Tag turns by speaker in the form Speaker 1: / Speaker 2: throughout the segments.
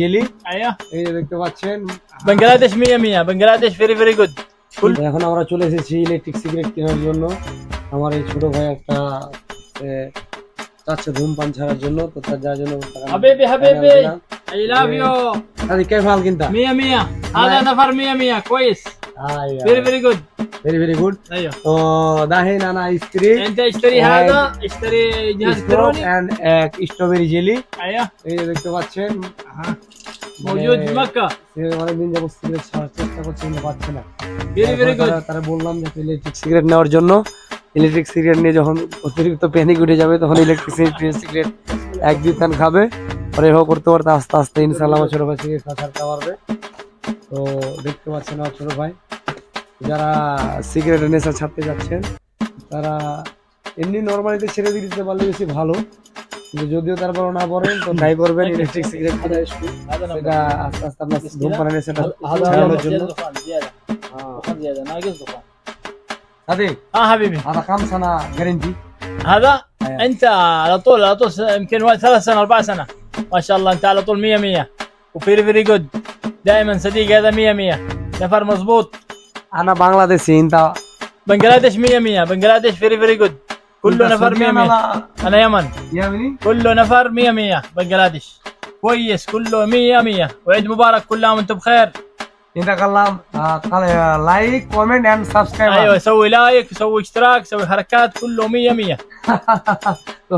Speaker 1: Jelly
Speaker 2: আয়া
Speaker 1: এই যে দেখতে পাচ্ছেন
Speaker 2: বাংলাদেশ মিয়া মিয়া বাংলাদেশ ভেরি ভেরি গুড।
Speaker 1: এখন আমরা চলে এসেছি ইলেকট্রিক সিগারেট কেনার জন্য। আমার এই ছোট ভাই একটা চাচ্ছে ধূমপান ছাড়ার জন্য, তো তার যার জন্য
Speaker 2: حبيبي حبيبي I love you
Speaker 1: هذه كيف حال انت؟
Speaker 2: مية مية هذا نفر مية مية كويس فيري فيري جود
Speaker 1: فيري جود.
Speaker 2: ايوه
Speaker 1: तो دحين انا اشتري
Speaker 2: انت اشتري هذا اشتري جهاز الكتروني
Speaker 1: and স্ট্রবেরি জেলি।
Speaker 2: ايوه
Speaker 1: এই যে দেখতে পাচ্ছেন
Speaker 2: موجود في مكة
Speaker 1: অনেকদিন যাবত সিগারেট ছাড়ার চেষ্টা করছি কিন্তু পাচ্ছে না।
Speaker 2: فيري فيري جود
Speaker 1: তারা বললাম যে ইলেকট্রিক সিগারেট নেওয়ার জন্য। ইলেকট্রিক সিগারেট নিয়ে যখন অতিরিক্ত প্যানিক উঠে যাবে তখন ইলেকট্রিক সিগারেট এক দুই খান খাবে, পরে এভাবে করতে করতে আস্তে আস্তে ইনশাআল্লাহ আমার ছোট ভাই সিগারেট খাওয়া ছাড়তে পারবে। তো দেখতে পাচ্ছেন আমার ছোট ভাই, যারা সিগারেটের নেশা ছাড়তে যাচ্ছেন তারা এমনি নর্মালিতে ছেড়ে দিতে পারলে বেশি ভালো, কিন্তু যদিও তারপর না পড়েন তো ট্রাই করবেন ইলেকট্রিক সিগারেট খাওয়া। সেটা আস্তে আস্তে আপনার ধূমপানের নেশাটা ছাড়ানোর জন্য।
Speaker 2: زيادة ناقص دخان
Speaker 1: هذه
Speaker 2: حبيبي
Speaker 1: هذا كم سنة جارنتي؟
Speaker 2: هذا انت على طول يمكن 3 سنة 4 سنة ما شاء الله، انت على طول 100 100 وفيري فيري جود. دائما صديقي هذا 100 100 نفر مظبوط.
Speaker 1: أنا بنغلاديشي أنت؟
Speaker 2: بنغلاديش 100 100 بنغلاديش فيري فيري جود. كله نفر 100 100. أنا يمن
Speaker 1: يمني.
Speaker 2: كله نفر 100 100 بنغلاديش كويس كله 100 100. وعيد مبارك كل عام وانتم بخير.
Speaker 1: انت قلم لايك كومنت اند سبسكرايب.
Speaker 2: ايوه سوي لايك سوي اشتراك سوي حركات كله 100 100.
Speaker 1: তো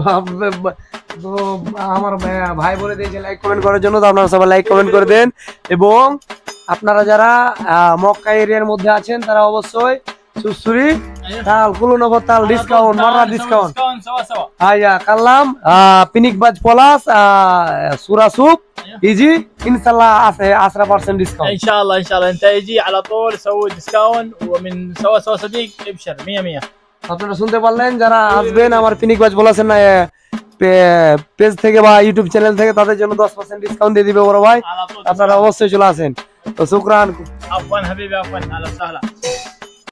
Speaker 1: আমার ভাই বলে দিয়েছে লাইক কমেন্ট করার জন্য, তো আপনারা সবাই লাইক কমেন্ট করে দেন। এবং আপনারা যারা মক্কা এরিয়ার মধ্যে আছেন তারা অবশ্যই সুসুরি তাল কুলুনভর তাল ডিসকাউন্ট মারা ডিসকাউন্ট
Speaker 2: سوا سوا.
Speaker 1: আইয়া কালাম পিনিকবাজ পলাশ সুরা সুপ يجي ان شاء الله 10% ديسكاونت
Speaker 2: ان شاء الله ان شاء الله. انت يجي على طول سوي ديسكاونت ومن سوا سوا صديق ابشر 100 100.
Speaker 1: আপনারা শুনতে পারলেন, যারা আসবেন আমার পিনিকবাজ বলেছেন না পেজ থেকে বা ইউটিউব চ্যানেল থেকে তাদের জন্য 10% ডিসকাউন্ট দিয়ে দিবে বড় ভাই। আপনারা অবশ্যই চলে আসেন। তো শুকরান।
Speaker 2: عفوا حبيبي عفوا اهلا وسهلا.